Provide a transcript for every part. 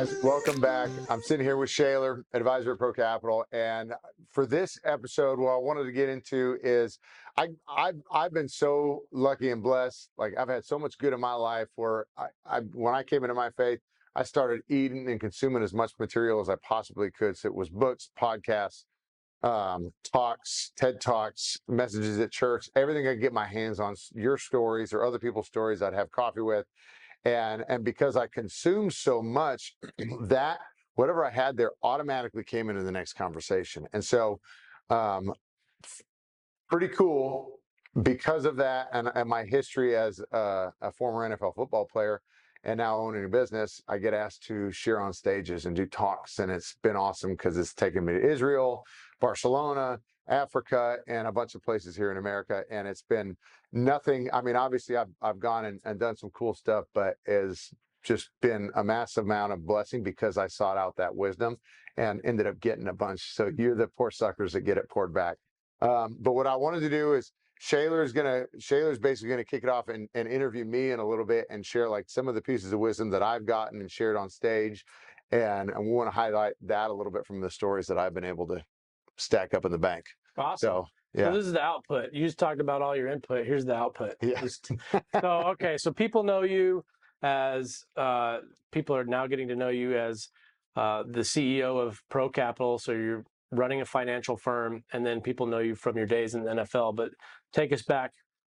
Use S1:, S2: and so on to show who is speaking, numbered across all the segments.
S1: guys, welcome back. I'm sitting here with Shaylor, advisor at Pro Capital, and for this episode, what I wanted to get into is I've been so lucky and blessed. Like I've had so much good in my life where when I came into my faith, I started eating and consuming as much material as I possibly could. So it was books, podcasts, talks, TED Talks, messages at church, everything I could get my hands on, your stories or other people's stories I'd have coffee with. And because I consumed so much, that whatever I had there automatically came into the next conversation. And so um, pretty cool because of that and my history as a former NFL football player and now owning a business, I get asked to share on stages and do talks. And it's been awesome because it's taken me to Israel, Barcelona, Africa, and a bunch of places here in America. And it's been nothing. I mean, obviously I've gone and done some cool stuff, but it's just been a massive amount of blessing because I sought out that wisdom and ended up getting a bunch. So you're the poor suckers that get it poured back. But what I wanted to do is Shaylor's basically gonna kick it off and interview me in a little bit and share like some of the pieces of wisdom that I've gotten and shared on stage. And we want to highlight that a little bit from the stories that I've been able to stack up in the bank.
S2: Awesome.
S1: So yeah.
S2: So this is the output. You just talked about all your input. Here's the output.
S1: Yeah.
S2: So people know you as people are now getting to know you as the CEO of Pro Capital. So you're running a financial firm, and then people know you from your days in the NFL. But take us back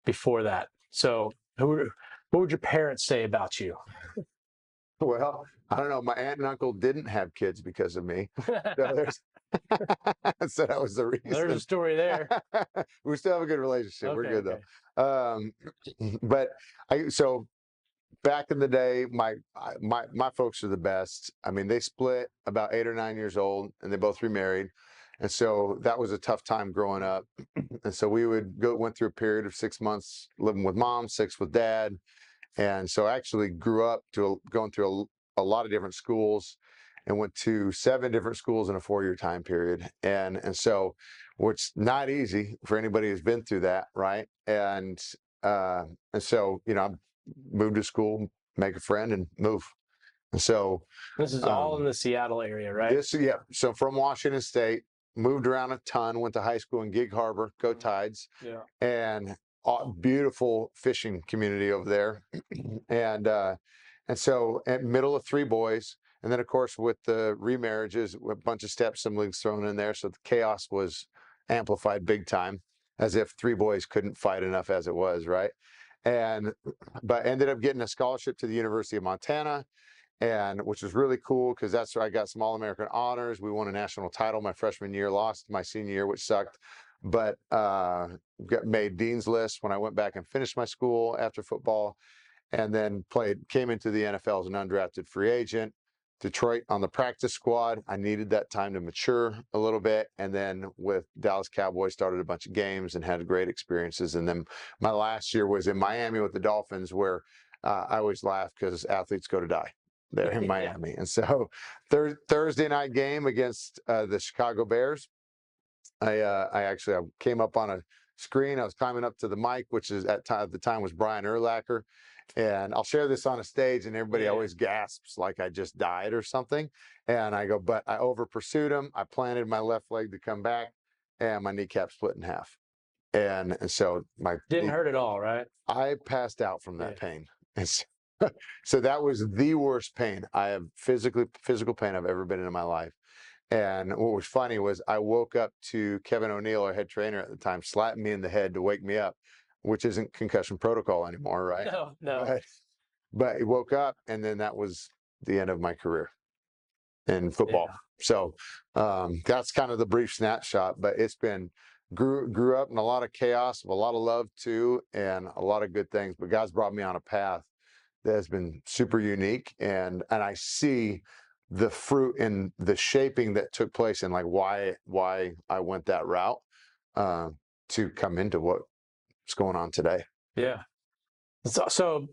S2: before that. So what would your parents say about you?
S1: Well, I don't know. My aunt and uncle didn't have kids because of me. So, so that was the reason.
S2: There's a story there.
S1: We still have a good relationship.
S2: Okay,
S1: We're good though. But so back in the day, my folks are the best. I mean, they split about 8 or 9 years old, and they both remarried, and so that was a tough time growing up. And so we went through a period of 6 months living with mom, 6 with dad, and so I actually grew up going through a lot of different schools, and went to 7 different schools in a 4-year time period, and so which not easy for anybody who's been through that, right? And so I moved to school, make a friend, and move. And so
S2: this is all in the Seattle area, right?
S1: So from Washington State, moved around a ton, went to high school in Gig Harbor, go Tides, and beautiful fishing community over there. and so middle of 3 boys. And then, of course, with the remarriages, a bunch of step siblings thrown in there. So the chaos was amplified big time, as if 3 boys couldn't fight enough as it was, right? But ended up getting a scholarship to the University of Montana, and which was really cool because that's where I got some All-American honors. We won a national title my freshman year, lost my senior year, which sucked. But made Dean's List when I went back and finished my school after football, and then came into the NFL as an undrafted free agent. Detroit on the practice squad. I needed that time to mature a little bit. And then with Dallas Cowboys, started a bunch of games and had great experiences. And then my last year was in Miami with the Dolphins, where I always laugh because athletes go to die there in Miami. And so Thursday night game against the Chicago Bears, I came up on a screen. I was climbing up to the mic, which is at the time was Brian Urlacher. And I'll share this on a stage, and everybody always gasps like I just died or something. And I go, but I over pursued him. I planted my left leg to come back, and my kneecap split in half. And so
S2: didn't hurt at all, right?
S1: I passed out from that pain. And so that was the worst pain I have physical pain I've ever been in my life. And what was funny was I woke up to Kevin O'Neill, our head trainer at the time, slapping me in the head to wake me up, which isn't concussion protocol anymore, right?
S2: No.
S1: But he woke up, and then that was the end of my career in football. So that's kind of the brief snapshot. But it's been grew up in a lot of chaos, a lot of love too, and a lot of good things. But God's brought me on a path that has been super unique, and I see the fruit and the shaping that took place, and like why I went that route to come into what's going on today.
S2: Yeah. So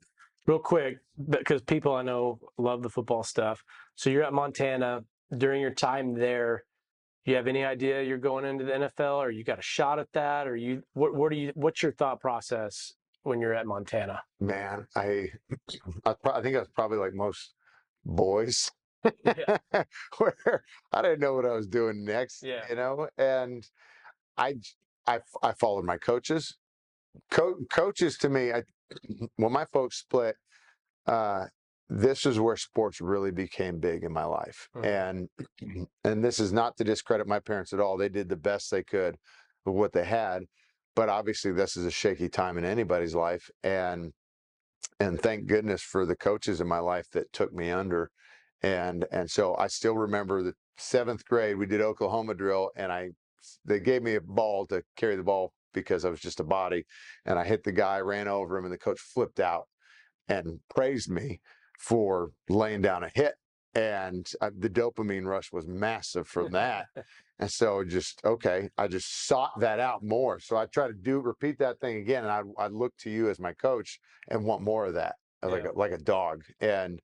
S2: real quick, because people I know love the football stuff. So you're at Montana. During your time there, you have any idea you're going into the NFL, or you got a shot at that, or what's your thought process when you're at Montana?
S1: Man, I think I was probably like most boys.
S2: Yeah.
S1: where I didn't know what I was doing next,
S2: Yeah.
S1: and I, I followed my coaches. Coaches to me, when my folks split, uh, this is where sports really became big in my life. And this is not to discredit my parents at all. They did the best they could with what they had, but obviously this is a shaky time in anybody's life. And thank goodness for the coaches in my life that took me under. And so I still remember the 7th grade, we did Oklahoma drill, and they gave me a ball to carry the ball because I was just a body, and I hit the guy, ran over him, and the coach flipped out and praised me for laying down a hit. And the dopamine rush was massive from that. And so I just sought that out more. So I try to repeat that thing again. And I look to you as my coach and want more of that, like a dog. And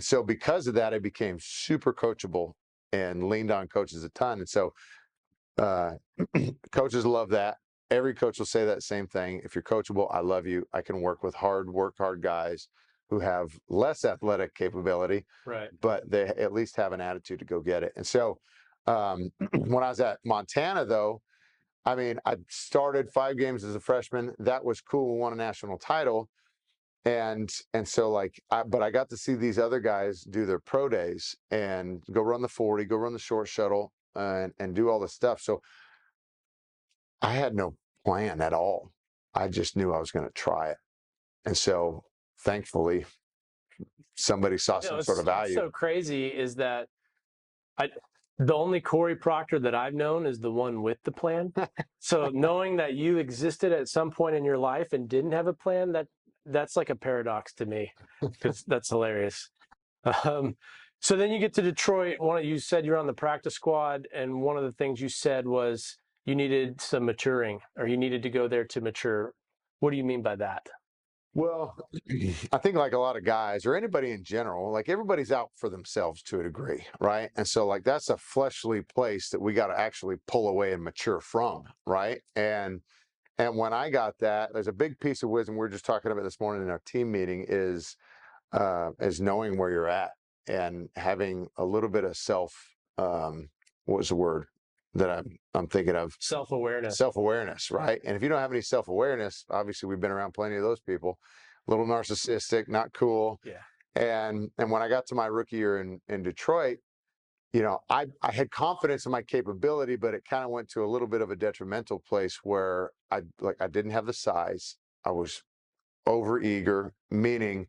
S1: so because of that, I became super coachable and leaned on coaches a ton. And so uh, coaches love that. Every coach will say that same thing. If you're coachable, I love you. I can work hard guys who have less athletic capability,
S2: Right.
S1: but they at least have an attitude to go get it. And so when I was at Montana, though, I mean, I started 5 games as a freshman. That was cool. We won a national title. And so but I got to see these other guys do their pro days and go run the 40, go run the short shuttle, and do all this stuff. So I had no plan at all. I just knew I was going to try it. And so thankfully, somebody saw some sort of
S2: What's
S1: value.
S2: so crazy is that the only Cory Procter that I've known is the one with the plan. So knowing that you existed at some point in your life and didn't have a plan, that's like a paradox to me, because that's hilarious. So then you get to Detroit. You said you're on the practice squad, and one of the things you said was you needed some maturing, or you needed to go there to mature. What do you mean by that?
S1: Well, I think like a lot of guys or anybody in general, like everybody's out for themselves to a degree, right? And so that's a fleshly place that we got to actually pull away and mature from, right? And when I got that, there's a big piece of wisdom we were just talking about this morning in our team meeting is knowing where you're at and having a little bit of what was the word that I'm thinking of?
S2: Self-awareness.
S1: Self-awareness, right? And if you don't have any self-awareness, obviously we've been around plenty of those people, a little narcissistic, not cool.
S2: Yeah.
S1: And when I got to my rookie year in Detroit, I had confidence in my capability, but it kind of went to a little bit of a detrimental place where I didn't have the size. I was over eager, meaning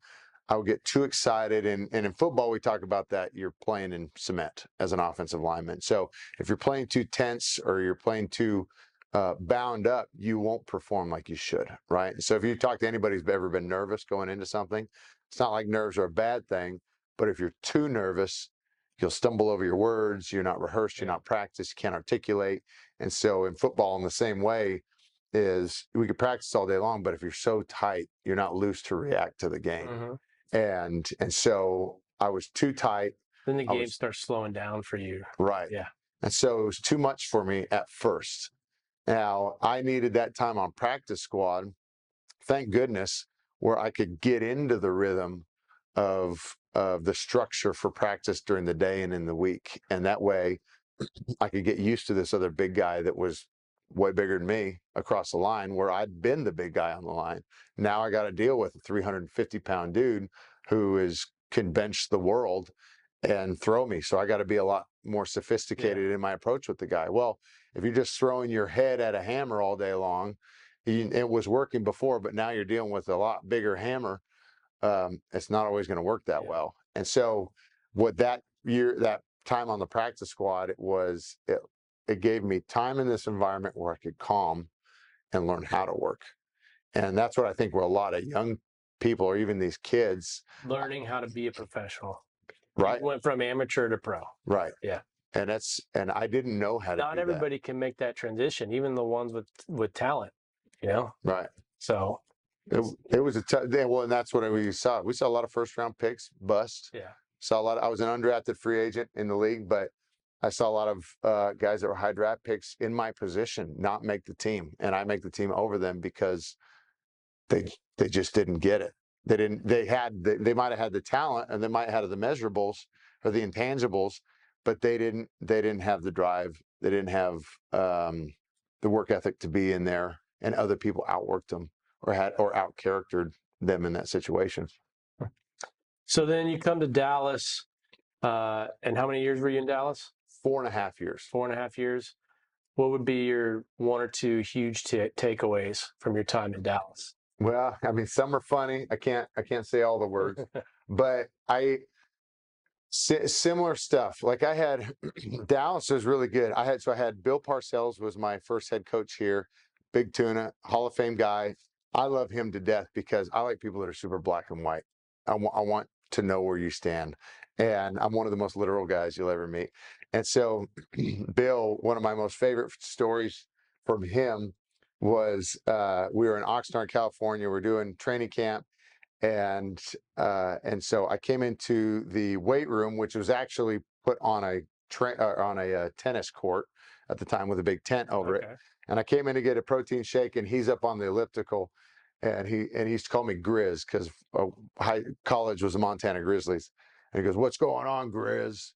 S1: I would get too excited. And in football, we talk about that. You're playing in cement as an offensive lineman. So if you're playing too tense or you're playing too bound up, you won't perform like you should, right? So if you talk to anybody who's ever been nervous going into something, it's not like nerves are a bad thing, but if you're too nervous, you'll stumble over your words. You're not rehearsed. You're not practiced. You can't articulate. And so in football, in the same way, is we could practice all day long, but if you're so tight, you're not loose to react to the game. And so I was too tight.
S2: Then the game starts slowing down for you.
S1: Right.
S2: Yeah.
S1: And so it was too much for me at first. Now I needed that time on practice squad, thank goodness, where I could get into the rhythm of the structure for practice during the day and in the week. And that way I could get used to this other big guy that was way bigger than me across the line, where I'd been the big guy on the line. Now I got to deal with a 350-pound dude who can bench the world and throw me. So I got to be a lot more sophisticated in my approach with the guy. Well, if you're just throwing your head at a hammer all day long, it was working before, but now you're dealing with a lot bigger hammer. It's not always going to work that well. And so what that time on the practice squad, it gave me time in this environment where I could calm and learn how to work. And that's what I think where a lot of young people or even these kids
S2: learning how to be a professional.
S1: Right.
S2: You went from amateur to pro.
S1: Right.
S2: Yeah.
S1: And I didn't know how to do that.
S2: Not everybody can make that transition, even the ones with talent,
S1: Right.
S2: So
S1: it was well, and that's what we saw. We saw a lot of first round picks bust.
S2: Yeah.
S1: Saw a lot. I was an undrafted free agent in the league, but I saw a lot of guys that were high draft picks in my position not make the team, and I make the team over them because they just didn't get it. They didn't. They might have had the talent and they might have had the measurables, or the intangibles, but they didn't have the drive. They didn't have the work ethic to be in there, and other people outworked them or out charactered them in that situation.
S2: So then you come to Dallas, and how many years were you in Dallas?
S1: 4.5 years.
S2: 4.5 years. What would be your one or two huge takeaways from your time in Dallas?
S1: Well, I mean, some are funny. I can't say all the words, but similar stuff. Like I had Dallas was really good. I had Bill Parcells was my first head coach here, Big Tuna, Hall of Fame guy. I love him to death because I like people that are super black and white. I want to know where you stand, and I'm one of the most literal guys you'll ever meet. And so, Bill, one of my most favorite stories from him was we were in Oxnard, California. We're doing training camp, and so I came into the weight room, which was actually put on a tennis court at the time with a big tent over it. And I came in to get a protein shake, and he's up on the elliptical, and he used to call me Grizz because college was the Montana Grizzlies. And he goes, "What's going on, Grizz?"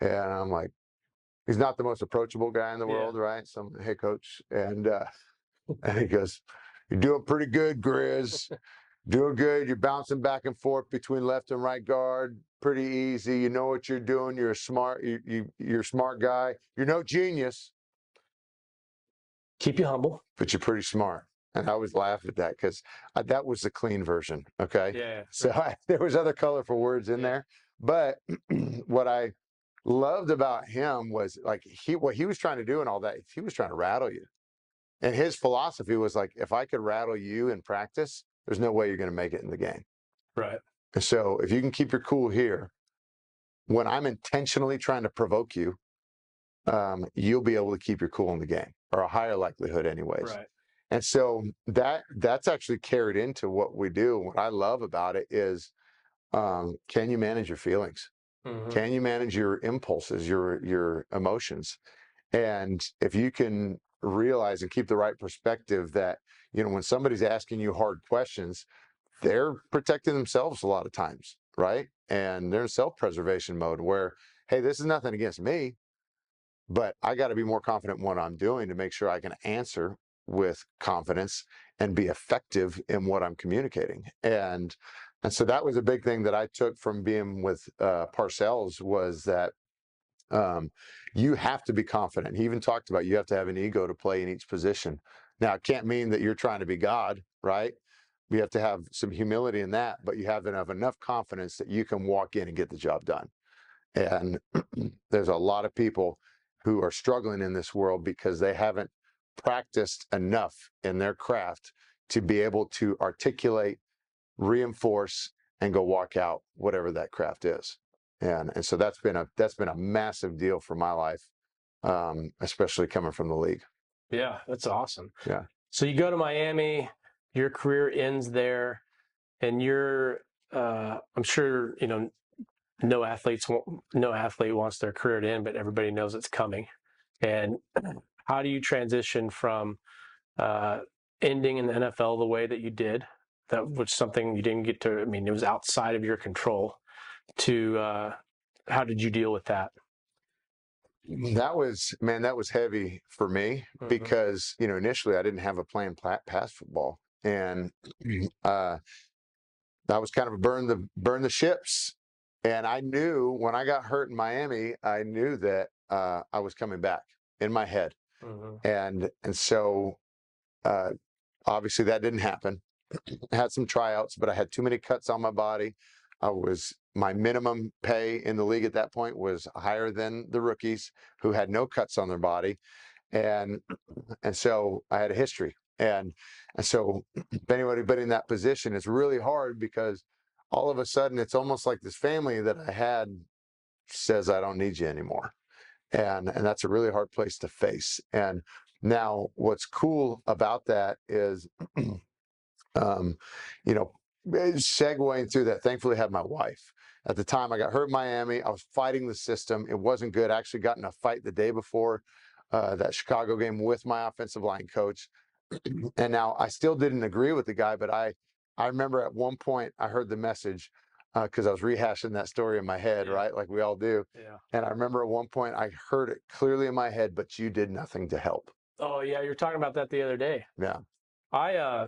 S1: And I'm like, he's not the most approachable guy in the world, right? So, hey, coach, and he goes, "You're doing pretty good, Grizz. Doing good. You're bouncing back and forth between left and right guard. Pretty easy. You know what you're doing. You're a smart. You're a smart guy. You're no genius.
S2: Keep you humble,
S1: but you're pretty smart." And I always laugh at that because that was the clean version. Okay.
S2: Yeah.
S1: So there was other colorful words in there, but what I loved about him was like what he was trying to do and all that. He was trying to rattle you, and his philosophy was like, if I could rattle you in practice, there's no way you're going to make it in the game.
S2: Right.
S1: And so if you can keep your cool here, when I'm intentionally trying to provoke you, you'll be able to keep your cool in the game, or a higher likelihood anyways.
S2: Right.
S1: And so that's actually carried into what we do. What I love about it is, can you manage your feelings?
S2: Mm-hmm.
S1: Can you manage your impulses, your emotions? And if you can realize and keep the right perspective that, when somebody's asking you hard questions, they're protecting themselves a lot of times, right? And they're in self-preservation mode where, hey, this is nothing against me, but I got to be more confident in what I'm doing to make sure I can answer with confidence and be effective in what I'm communicating. And so that was a big thing that I took from being with Parcells, was that you have to be confident. He even talked about you have to have an ego to play in each position. Now, it can't mean that you're trying to be God, right? You have to have some humility in that, but you have to have enough confidence that you can walk in and get the job done. And there's a lot of people who are struggling in this world because they haven't practiced enough in their craft to be able to articulate, reinforce, and go walk out whatever that craft is. And so that's been a massive deal for my life, especially coming from the league.
S2: Yeah, that's awesome.
S1: Yeah.
S2: So you go to Miami, your career ends there, and I'm sure no athlete wants their career to end, but everybody knows it's coming. And how do you transition from ending in the NFL the way that you did? That was something you didn't get to. I mean, it was outside of your control. To how did you deal with that?
S1: That was heavy for me because, initially I didn't have a plan past football, and that was kind of a burn the ships. And I knew when I got hurt in Miami, I knew that I was coming back in my head. And so obviously that didn't happen. I had some tryouts, but I had too many cuts on my body. My minimum pay in the league at that point was higher than the rookies who had no cuts on their body. And so I had a history. And so if anybody been in that position, it's really hard because all of a sudden it's almost like this family that I had says, I don't need you anymore. And that's a really hard place to face. And now what's cool about that is, segueing through that, thankfully I had my wife. At the time I got hurt in Miami, I was fighting the system. It wasn't good. I actually got in a fight the day before that Chicago game with my offensive line coach. And now I still didn't agree with the guy, but I remember at one point I heard the message, because I was rehashing that story in my head, right? Like we all do.
S2: Yeah.
S1: And I remember at one point I heard it clearly in my head, but you did nothing to help.
S2: Oh yeah, you were talking about that the other day.
S1: Yeah.
S2: I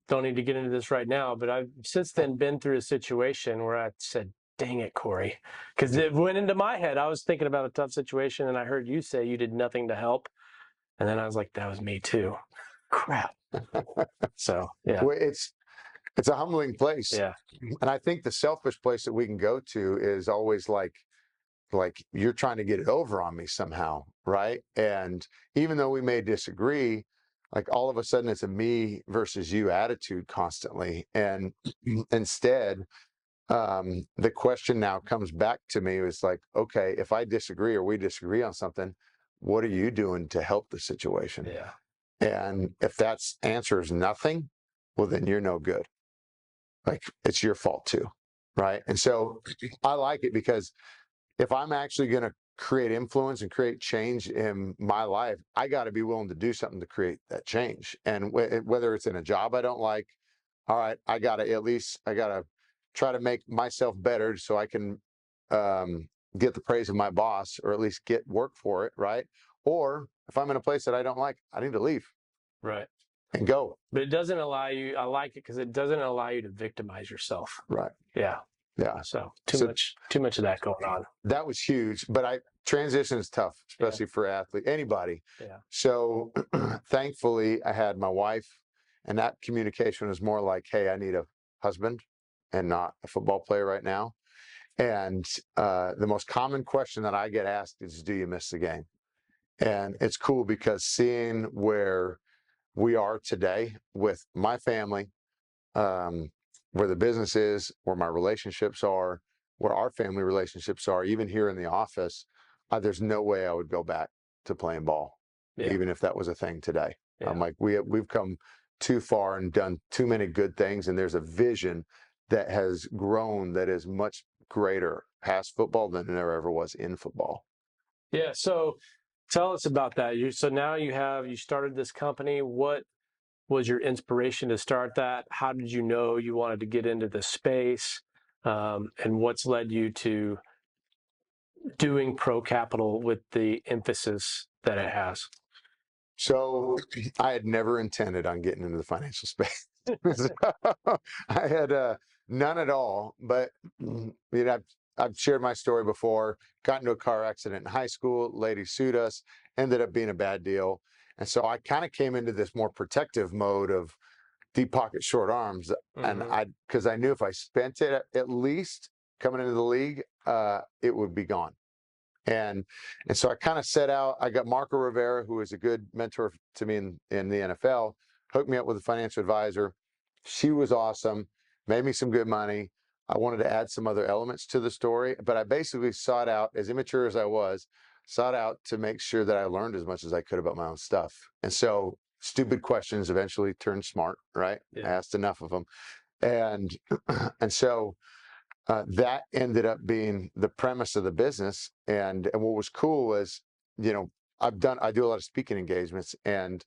S2: don't need to get into this right now, but I've since then been through a situation where I said, dang it, Cory. Because it went into my head. I was thinking about a tough situation and I heard you say you did nothing to help. And then I was like, that was me too. Crap. So yeah.
S1: Well, it's a humbling place.
S2: Yeah.
S1: And I think the selfish place that we can go to is always like you're trying to get it over on me somehow, right? And even though we may disagree, like all of a sudden it's a me versus you attitude constantly. And instead, the question now comes back to me is like, okay, if I disagree or we disagree on something, what are you doing to help the situation?
S2: Yeah.
S1: And if that's answer is nothing, well, then you're no good. Like it's your fault too, right? And so I like it because if I'm actually going to create influence and create change in my life, I got to be willing to do something to create that change. And whether it's in a job I don't like, all right, I got to try to make myself better so I can get the praise of my boss or at least get work for it, right? Or if I'm in a place that I don't like, I need to leave.
S2: Right.
S1: And go.
S2: But it doesn't allow you, I like it because it doesn't allow you to victimize yourself.
S1: Right.
S2: Yeah.
S1: Yeah.
S2: So too much of that going on.
S1: That was huge, but transition is tough, especially for athlete, anybody.
S2: Yeah.
S1: So thankfully I had my wife, and that communication was more like, hey, I need a husband and not a football player right now. And the most common question that I get asked is, do you miss the game? And it's cool because seeing where we are today with my family, where the business is, where my relationships are, where our family relationships are, even here in the office, there's no way I would go back to playing ball, even if that was a thing today. I'm like, we've come too far and done too many good things, and there's a vision that has grown that is much greater past football than there ever was in football.
S2: Yeah. So tell us about that. So now you started this company. What was your inspiration to start that? How did you know you wanted to get into the space? And what's led you to doing Pro Capital with the emphasis that it has?
S1: So I had never intended on getting into the financial space. I had none at all. But I've shared my story before. Got into a car accident in high school. Lady sued us. Ended up being a bad deal. And so I kind of came into this more protective mode of deep pocket, short arms. And because I knew if I spent it at least coming into the league, it would be gone. And so I kind of set out. I got Marco Rivera, who is a good mentor to me in the NFL, hooked me up with a financial advisor. She was awesome, made me some good money. I wanted to add some other elements to the story, but I basically sought out, as immature as I was, sought out to make sure that I learned as much as I could about my own stuff. And so stupid questions eventually turned smart, right? I asked enough of them. And so that ended up being the premise of the business. And what was cool was, I do a lot of speaking engagements, and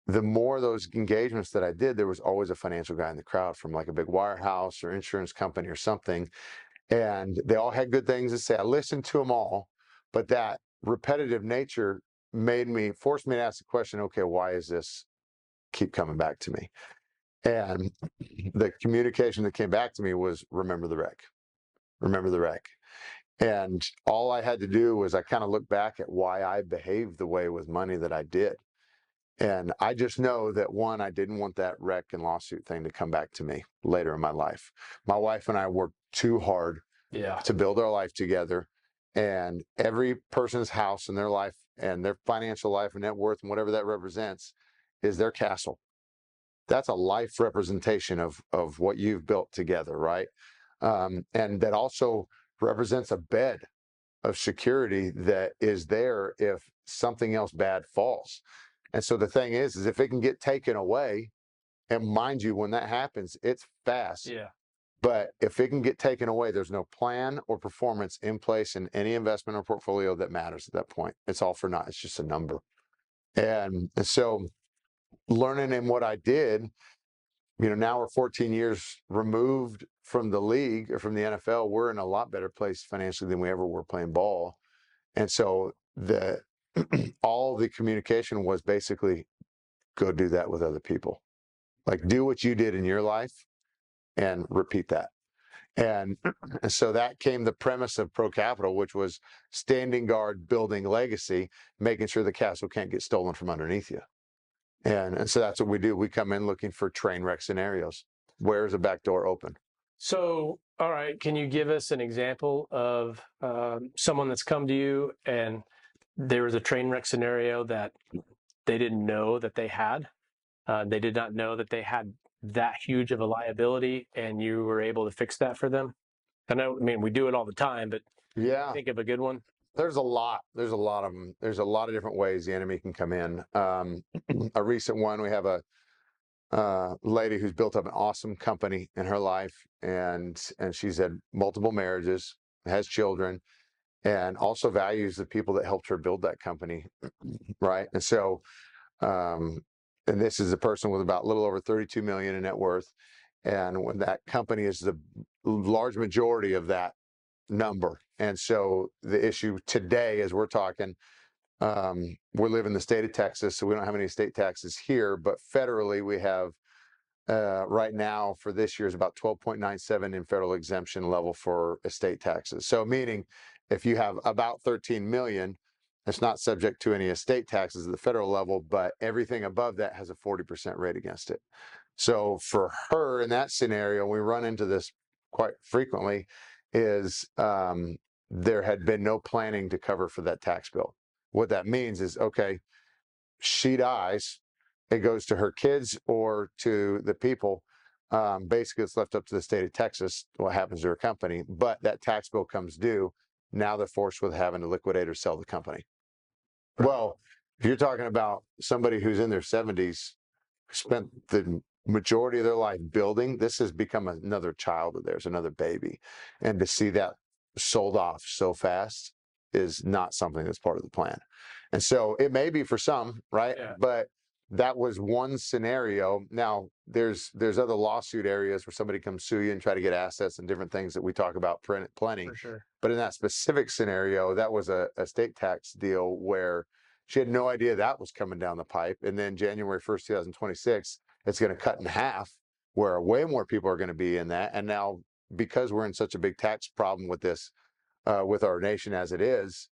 S1: the more those engagements that I did, there was always a financial guy in the crowd from like a big wirehouse or insurance company or something. And they all had good things to say. I listened to them all, but that repetitive nature forced me to ask the question, okay, why is this keep coming back to me? And the communication that came back to me was, remember the wreck. Remember the wreck. And all I had to do was I kind of look back at why I behaved the way with money that I did. And I just know that, one, I didn't want that wreck and lawsuit thing to come back to me later in my life. My wife and I worked too hard to build our life together. And every person's house and their life and their financial life and net worth and whatever that represents is their castle. That's a life representation of what you've built together, right? And that also represents a bed of security that is there if something else bad falls. And so the thing is if it can get taken away, and mind you, when that happens, it's fast.
S2: Yeah.
S1: But if it can get taken away, there's no plan or performance in place in any investment or portfolio that matters at that point. It's all for naught. It's just a number. And so learning in what I did, now we're 14 years removed from the league or from the NFL. We're in a lot better place financially than we ever were playing ball. And so all the communication was basically go do that with other people. Like do what you did in your life and repeat that. And so that came the premise of Pro Capital, which was standing guard, building legacy, making sure the castle can't get stolen from underneath you. And so that's what we do. We come in looking for train wreck scenarios. Where's a back door open?
S2: So, all right, can you give us an example of someone that's come to you and there was a train wreck scenario that they didn't know that they had? They did not know that they had that huge of a liability, and you were able to fix that for them? I mean, we do it all the time, but
S1: yeah,
S2: think of a good one.
S1: There's a lot of them. There's a lot of different ways the enemy can come in. A recent one, we have a lady who's built up an awesome company in her life, and she's had multiple marriages, has children, and also values the people that helped her build that company, right? And so, and this is a person with about a little over 32 million in net worth, and when that company is the large majority of that number. And so the issue today, as we're talking, we live in the state of Texas, so we don't have any estate taxes here, but federally we have right now for this year is about 12.97 in federal exemption level for estate taxes. So meaning if you have about 13 million, it's not subject to any estate taxes at the federal level, but everything above that has a 40% rate against it. So for her in that scenario, we run into this quite frequently, is there had been no planning to cover for that tax bill. What that means is, okay, she dies, it goes to her kids or to the people. Basically, it's left up to the state of Texas what happens to her company, but that tax bill comes due. Now they're forced with having to liquidate or sell the company. Well, if you're talking about somebody who's in their 70s, spent the majority of their life building, this has become another child of theirs, another baby. And to see that sold off so fast is not something that's part of the plan. And so it may be for some, right?
S2: Yeah.
S1: But that was one scenario. Now there's other lawsuit areas where somebody comes sue you and try to get assets and different things that we talk about plenty.
S2: For sure.
S1: But in that specific scenario, that was a state tax deal where she had no idea that was coming down the pipe. And then January 1st, 2026, it's going to cut in half, where way more people are going to be in that. And now, because we're in such a big tax problem with this, with our nation as it is,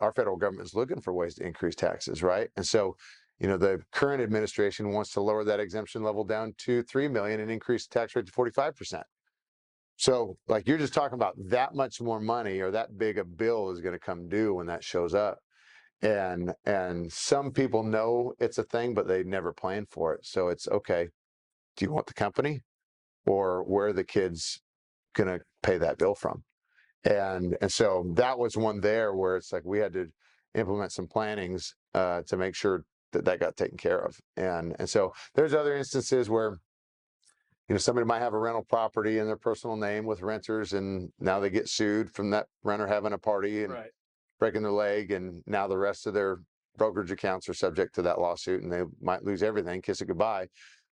S1: our federal government is looking for ways to increase taxes, right? And so, the current administration wants to lower that exemption level down to 3 million and increase the tax rate to 45%. So, like, you're just talking about that much more money, or that big a bill is going to come due when that shows up. And some people know it's a thing, but they never plan for it. So it's okay. Do you want the company, or where are the kids going to pay that bill from? And so that was one there where it's like we had to implement some plannings to make sure that got taken care of. And so there's other instances where somebody might have a rental property in their personal name with renters, and now they get sued from that renter having a party and breaking their leg, and now the rest of their brokerage accounts are subject to that lawsuit, and they might lose everything, kiss it goodbye.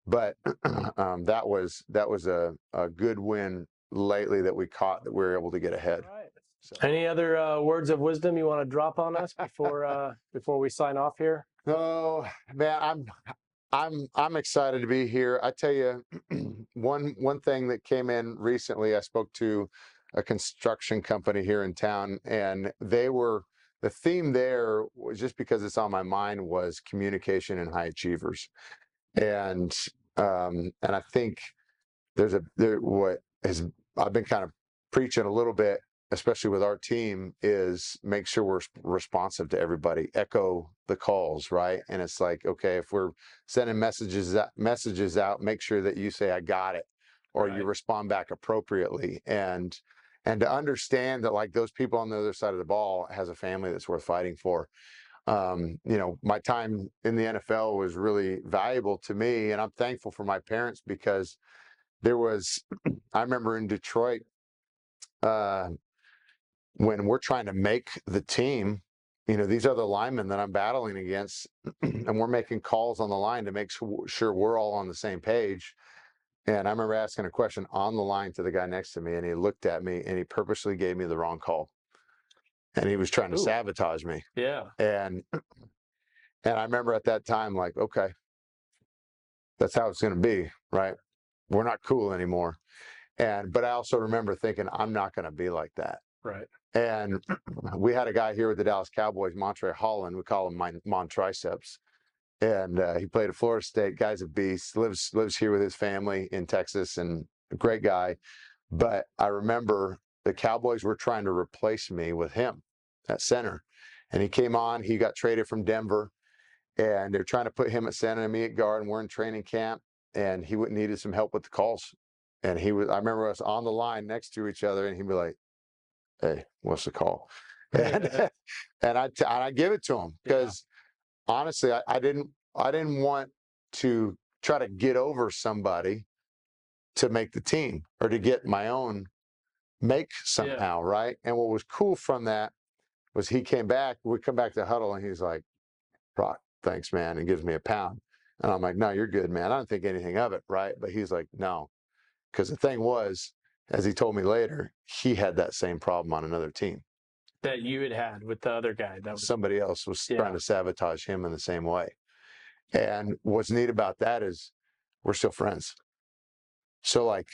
S1: But that was a good win lately that we caught, that we were able to get ahead.
S2: Right. So. Any other words of wisdom you want to drop on us before we sign off here?
S1: Oh man, I'm excited to be here. I tell you, one thing that came in recently, I spoke to a construction company here in town, and the theme there was, just because it's on my mind, was communication and high achievers. And I think I've been kind of preaching a little bit, especially with our team, is make sure we're responsive to everybody, echo the calls, right? And it's like, okay, if we're sending messages out, make sure that you say, I got it, or you respond back appropriately. And to understand that, like, those people on the other side of the ball has a family that's worth fighting for. My time in the NFL was really valuable to me, and I'm thankful for my parents, because I remember in Detroit, when we're trying to make the team, these other linemen that I'm battling against, and we're making calls on the line to make sure we're all on the same page. And I remember asking a question on the line to the guy next to me, and he looked at me and he purposely gave me the wrong call. And he was trying to sabotage me.
S2: Yeah.
S1: And I remember at that time, like, okay, that's how it's going to be, right? We're not cool anymore. But I also remember thinking, I'm not going to be like that.
S2: Right.
S1: And we had a guy here with the Dallas Cowboys, Montre Holland. We call him Montriceps. And he played at Florida State. Guy's a beast. Lives here with his family in Texas, and a great guy. But I remember the Cowboys were trying to replace me with him at center. And he came on. He got traded from Denver. And they're trying to put him at center and me at guard. And we're in training camp. And he needed some help with the calls. And I remember us on the line next to each other. And he'd be like, hey, what's the call? And I give it to him because honestly, I didn't want to try to get over somebody to make the team or to get my own make somehow, right? And what was cool from that was he came back, we come back to huddle, and he's like, Proc, thanks, man, and gives me a pound. And I'm like, no, you're good, man. I don't think anything of it, right? But he's like, no. Because the thing was, as he told me later, he had that same problem on another team.
S2: That you had with the other guy. That was
S1: somebody else was trying to sabotage him in the same way. And what's neat about that is we're still friends. So like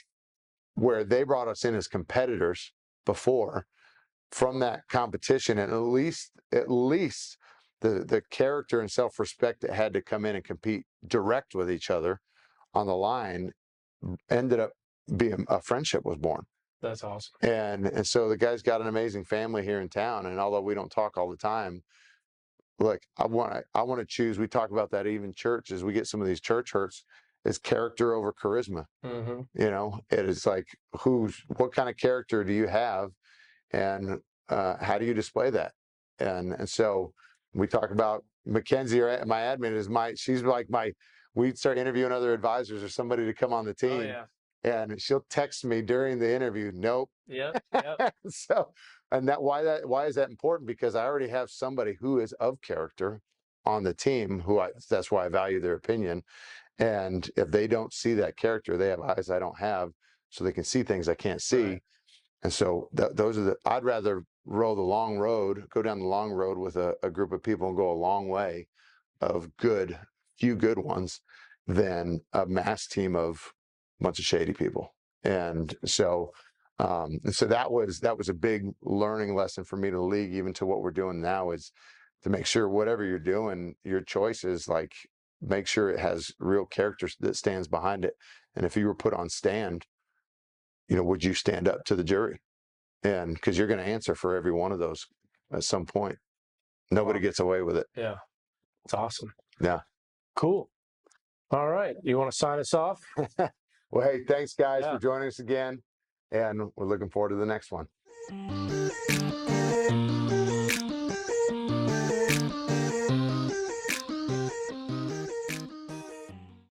S1: where they brought us in as competitors before, from that competition, and at least the character and self-respect that had to come in and compete direct with each other on the line ended up being a friendship was born.
S2: That's awesome.
S1: And so the guy's got an amazing family here in town. And although we don't talk all the time, look, I want to choose. We talk about that even church as we get some of these church hurts is character over charisma.
S2: Mm-hmm.
S1: You know, it is like what kind of character do you have, and how do you display that? And so we talk about Mackenzie, or my admin is she's like we'd start interviewing other advisors or somebody to come on the team.
S2: Oh, yeah.
S1: And she'll text me during the interview, nope.
S2: Yep.
S1: So, and why is that important? Because I already have somebody who is of character on the team that's why I value their opinion. And if they don't see that character, they have eyes I don't have, so they can see things I can't see. Right. And so those are I'd rather go down the long road with a group of people and go a long way of few good ones than a mass team of a bunch of shady people. And so that was a big learning lesson for me to the league, even to what we're doing now, is to make sure whatever you're doing, your choice is like, make sure it has real character that stands behind it. And if you were put on stand, would you stand up to the jury? And because you're going to answer for every one of those at some point. Nobody gets away with it.
S2: Yeah. It's awesome.
S1: Yeah.
S2: Cool. All right. You want to sign us off?
S1: Well, hey, thanks guys for joining us again. And we're looking forward to the next one.